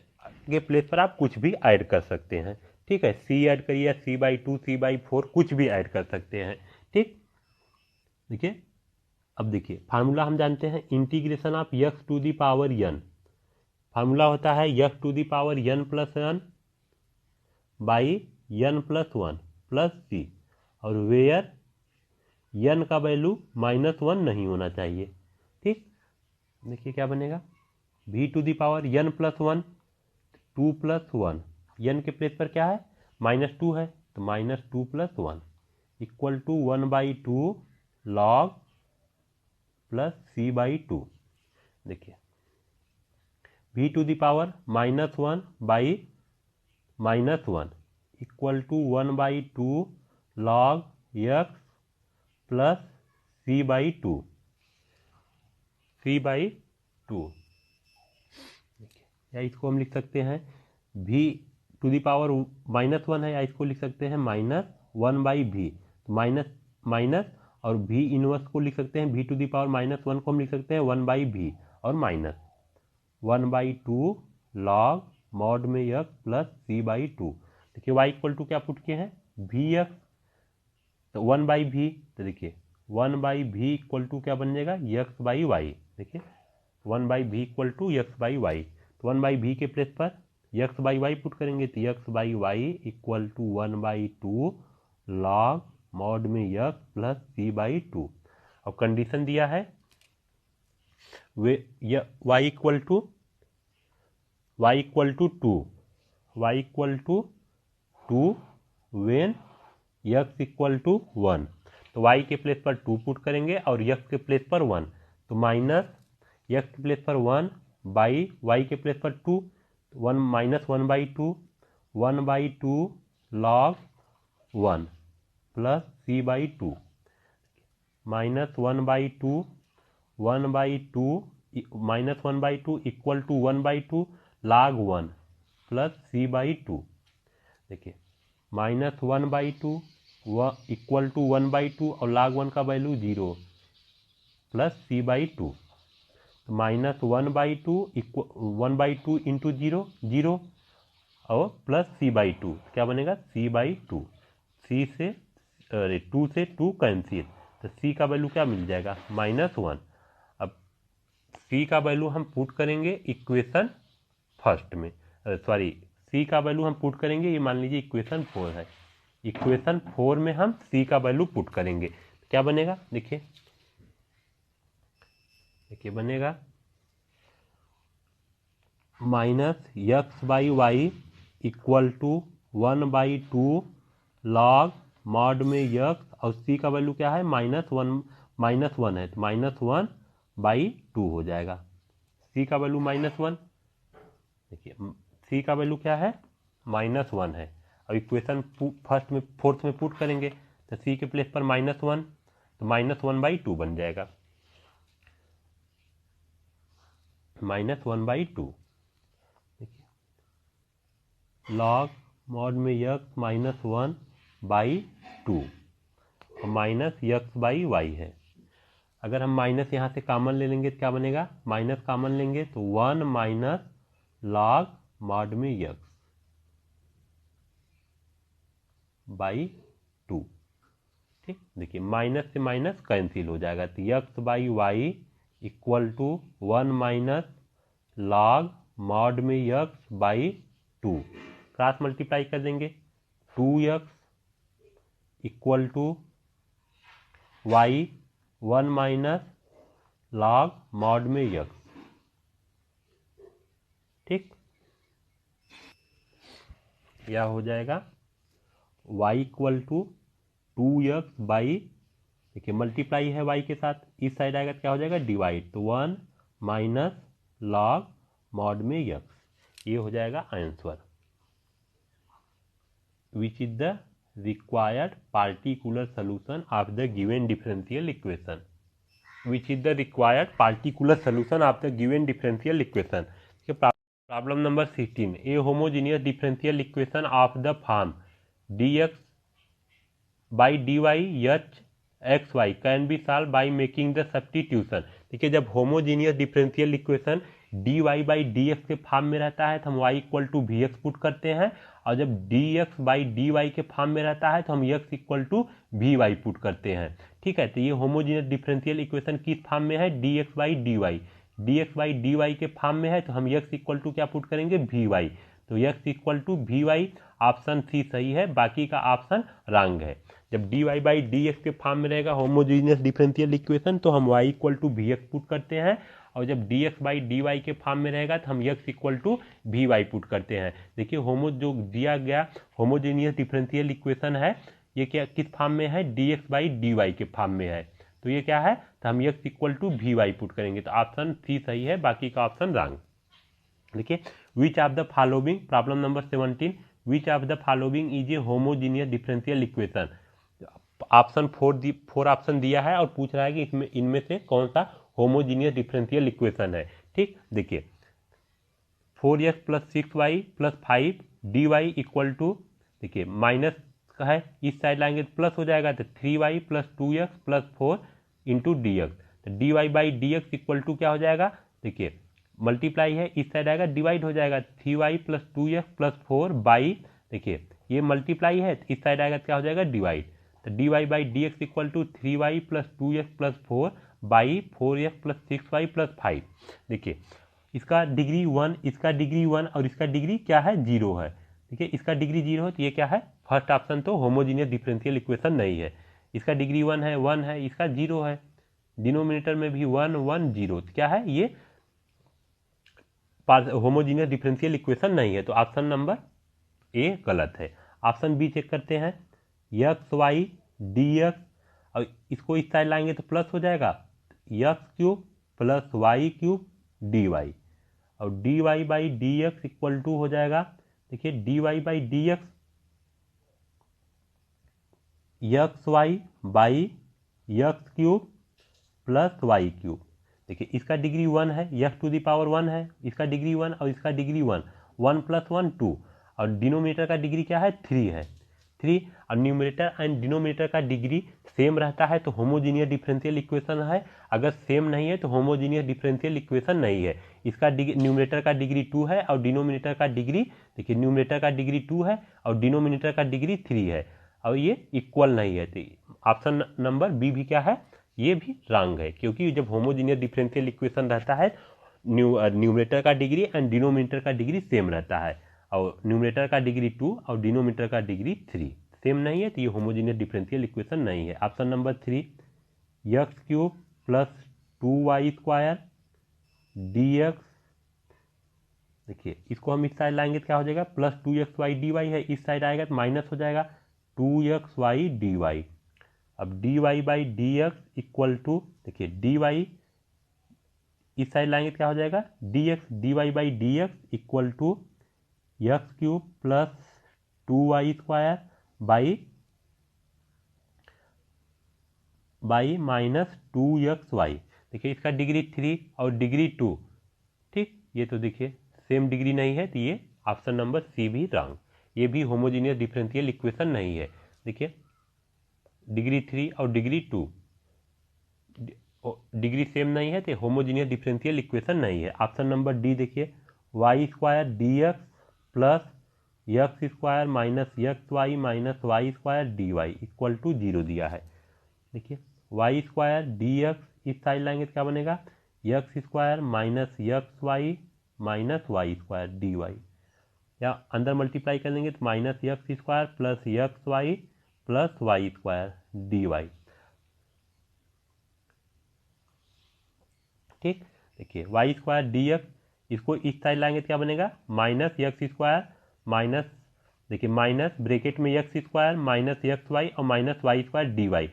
के प्लेस पर आप कुछ भी ऐड कर सकते हैं, ठीक है। सी ऐड करिए, c/2, c/4 कुछ भी ऐड कर सकते हैं, ठीक। देखिए अब देखिए फार्मूला हम जानते हैं, integration of x to the power n, formula होता है x to the power n plus n by n plus 1 plus c, और वेयर n का वैल्यू -1 नहीं होना चाहिए, ठीक। देखिए क्या बनेगा, v to the power n plus 1, 2 plus 1, n के प्लेस पर क्या है -2 है, तो -2 plus 1 equal to 1/2 log plus c/2। देखिए v to the power -1 by -1 equal to 1/2 log x plus c/2, या इसको हम लिख सकते हैं v टू दी पावर -1 है, या इसको लिख सकते हैं -1/v, माइनस और v इनवर्स को लिख सकते हैं, v टू दी पावर -1 को हम लिख सकते हैं 1/v और माइनस 1/2 log मॉड में x प्लस c/2। देखिए y इक्वल टू क्या पुट किए हैं, vx, तो 1/v, तो देखिए 1/v इक्वल टू क्या बन जाएगा, x/y। देखिए 1/v इक्वल टू x/y, तो 1/v के प्लेस पर x/y पुट करेंगे, तो x/y equal to 1/2 log mod में x प्लस c/2। और कंडीशन दिया है where y equal to 2 when x equal to 1, तो y के प्लेस पर 2 पुट करेंगे और x के प्लेस पर 1, तो माइनस x के प्लेस पर 1 बाई y के प्लेस पर 2, 1 minus 1/2 log 1 plus c/2, minus 1/2 equal to 1/2 log 1 plus c/2। देखिए -1/2 इक्वल टू 1/2 और log 1 का वैल्यू 0 प्लस c/2, तो -1/2 इंटू 0 और प्लस c/2, क्या बनेगा c/2, c से 2 से 2 कैंसिल, तो c का वैल्यू क्या मिल जाएगा -1। अब c का वैल्यू हम पुट करेंगे इक्वेशन फर्स्ट में, सॉरी c का वैल्यू हम पुट करेंगे, ये मान लीजिए इक्वेशन 4 है, इक्वेशन 4 में हम c का वैल्यू पुट करेंगे, क्या बनेगा, देखिए बनेगा -x/y equal to 1/2 log mod में x, और c का वैल्यू क्या है -1 है, तो -1/2 हो जाएगा, c का वैल्यू -1। देखिए c का वैल्यू क्या है -1 है, और इक्वेशन फोर्थ में पुट करेंगे, तो c के प्लेस पर -1, तो -1/2 बन जाएगा, -1/2। log मॉड में x -1/2 और माइनस x/y है। अगर हम माइनस यहाँ से कॉमन ले लेंगे तो क्या बनेगा, माइनस कॉमन लेंगे तो 1 माइनस log मॉड में x बाई 2, ठीक। देखिए माइनस से माइनस कैंसिल हो जाएगा, तो x/y equal to 1 minus log mod में x बाई 2, क्रॉस मल्टीप्लाई कर देंगे, 2x equal to y 1 minus log mod में x, ठीक। यह हो जाएगा y equal to 2x by, देखिए मल्टीप्लाई है y के साथ, इस साइड आएगा तो क्या हो जाएगा डिवाइड, तो 1 माइनस log मॉड में x, ये हो जाएगा answer. Which is the required particular solution of the given differential equation, which is the required particular solution of the given differential equation. Problem number 16, a homogeneous differential equation of the form dx by dy h x y can be solve by making the substitution. देखिए जब homogeneous differential equation d y by d x के form में रहता है तो हम y equal to v x put करते हैं, और जब d x by d y के फॉर्म में रहता है तो हम x equal to v y put करते हैं। ठीक है, तो ये होमोजीनियस डिफरेंशियल इक्वेशन किस फॉर्म में है, d x by d y, d x by d y के फॉर्म में है तो हम एक्स इक्वल टू क्या पुट करेंगे, वी वाई। तो x equal to v y, option C सही है, बाकी का ऑप्शन रॉन्ग है। जब d y by d x के फॉर्म में रहेगा होमोजीनियस डिफरेंशियल इक्वेशन तो हम y equal to v x put करते हैं, और जब d x by d y के फॉर्म में रहेगा तो हम x equal to v y put करते हैं। देखिए जो दिया गया होमोजीनियस डिफरेंशियल इक्वेशन है ये क्या किस फॉर्म में है, d x by d y के फॉर्म में है, तो ये क्या है, तो हम x equal to v y put करेंगे, तो ऑप्शन सी सही है, बाकी का ऑप्शन रॉन्ग। देखिए which of the following, problem number 17, which of the following is a homogeneous differential equation. Option 4 option दिया है और पूछ रहा है कि इनमें से कौन सा होमोजीनियस डिफरेंशियल इक्वेशन है। ठीक, देखिए 4x plus 6y plus 5 d y equal to, देखिए माइनस का है, इस साइड लाएंगे तो प्लस हो जाएगा, तो 3y plus 2x plus 4 into d x, तो d y by d x equal to क्या हो जाएगा, देखिए मल्टीप्लाई है, इस साइड आएगा डिवाइड हो जाएगा, 3y plus 2x plus 4 by, देखिए ये मल्टीप्लाई है, इस साइड आएगा क्या हो जाएगा डिवाइड, तो d y by d x equal to 3y plus 2x plus 4 by 4x plus 6y plus 5। देखिए इसका डिग्री 1, इसका डिग्री 1 और इसका डिग्री क्या है, 0 है। देखिए इसका डिग्री 0 है तो ये क्या है, फर्स्ट ऑप्शन तो होमोजीनियस डिफरेंशियल इक्वेशन नहीं है। इसका डिग्री 1 है, इसका 0 है, डिनोमिनेटर में भी 1 1 0, तो क्या है ये होमोजीनियस डिफरेंशियल इक्वेशन नहीं है, तो ऑप्शन नंबर ए गलत है। ऑप्शन बी चेक करते हैं, एक्स वाई डी एक्स, और इसको इस साइड लाएंगे तो प्लस हो जाएगा, x cube plus y cube d y, और d y by d x equal to हो जाएगा, देखिए d y by d x x y by x cube plus y cube. देखिए इसका डिग्री 1 है, एक्स टू दी पावर 1 है, इसका degree 1 और इसका डिग्री 1, 1 प्लस 1 2, और डिनोमिनेटर का डिग्री क्या है, 3 है, 3, और न्यूमरेटर एंड डिनोमिनेटर का डिग्री सेम रहता है तो होमोजीनियस डिफरेंशियल इक्वेशन है, अगर सेम नहीं है तो होमोजीनियस डिफरेंशियल इक्वेशन नहीं है। इसका न्यूमरेटर का डिग्री 2 है और डिनोमिनेटर का डिग्री, देखिए न्यूमरेटर का डिग्री 2 है और डिनोमिनेटर का डिग्री 3 है, और ये इक्वल नहीं है, तो ऑप्शन नंबर बी भी क्या है, ये भी रॉन्ग है, क्योंकि जब होमोजीनियस डिफरेंशियल इक्वेशन रहता है न्यूमरेटर का डिग्री एंड डिनोमिनेटर का डिग्री सेम रहता है, और न्यूमरेटर का डिग्री 2 और डिनोमिनेटर का डिग्री 3 सेम नहीं है, तो ये होमोजीनियस डिफरेंशियल इक्वेशन नहीं है। Option number 3, x cube plus 2y square d x, देखिए इसको हम इस साइड लाएंगे तो क्या हो जाएगा, प्लस 2xy dy है, इस साइड आएगा तो माइनस हो जाएगा 2xy dy। अब dy by d x equal to, देखिए dy इस साइड लाएंगे तो क्या हो जाएगा, dx dy by d x equal to x cube plus 2y square by minus 2xy। देखिए इसका डिग्री 3 और डिग्री 2, ठीक, ये तो देखिए सेम डिग्री नहीं है, तो ये ऑप्शन नंबर सी भी रॉन्ग, ये भी होमोजीनियस डिफरेंशियल इक्वेशन नहीं है। देखिए डिग्री 3 और डिग्री 2 डिग्री सेम नहीं है तो होमोजीनियस डिफरेंशियल इक्वेशन नहीं है। ऑप्शन नंबर डी देखिए, y square d x plus x square minus x y minus y square d y equal to 0 दिया है। देखिए वाई स्क्वायर डी एक्स इस साइड लाएंगे तो क्या बनेगा, x square minus x y minus y square d y, या अंदर मल्टीप्लाई कर लेंगे तो minus x square plus x y plus Y square d y. ठीक, देखिए वाई स्क्वायर डी एक्स, इसको इस साइड लाएंगे तो क्या बनेगा, माइनस एक्स स्क्वायर माइनस, देखिए माइनस ब्रैकेट में x square minus x y और minus y square d y,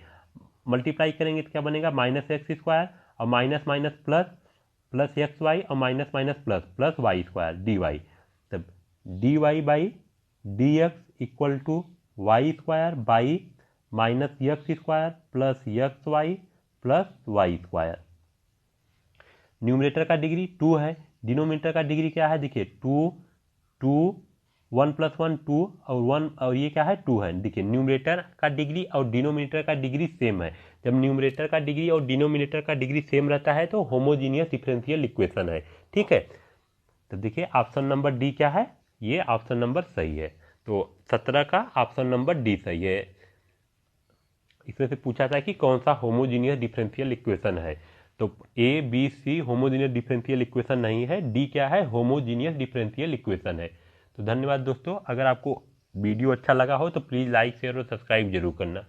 multiply करेंगे तो क्या बनेगा, माइनस एक्स स्क्वायर और minus minus plus, plus x y और minus minus plus, plus Y square d y. तब d y by d x equal to y square by minus x square plus x y plus Y square. Numerator का degree 2 है, denominator का degree क्या है, देखिए 2 2 1 + 1 2 और 1 और ये क्या है 2 है। देखिए न्यूमरेटर का डिग्री और डिनोमिनेटर का डिग्री सेम है। जब न्यूमरेटर का डिग्री और डिनोमिनेटर का डिग्री सेम रहता है तो होमोजीनियस डिफरेंशियल इक्वेशन है। ठीक है, तो देखिए ऑप्शन नंबर डी क्या है, ये ऑप्शन नंबर सही है। तो 17 का ऑप्शन नंबर डी सही है। इसमें से पूछा था कि कौन सा होमोजीनियस डिफरेंशियल इक्वेशन है, तो A B C homogeneous differential equation नहीं है, डी क्या है, होमोजीनियस डिफरेंशियल इक्वेशन है। तो धन्यवाद दोस्तों, अगर आपको वीडियो अच्छा लगा हो तो प्लीज़ लाइक शेयर और सब्सक्राइब जरूर करना।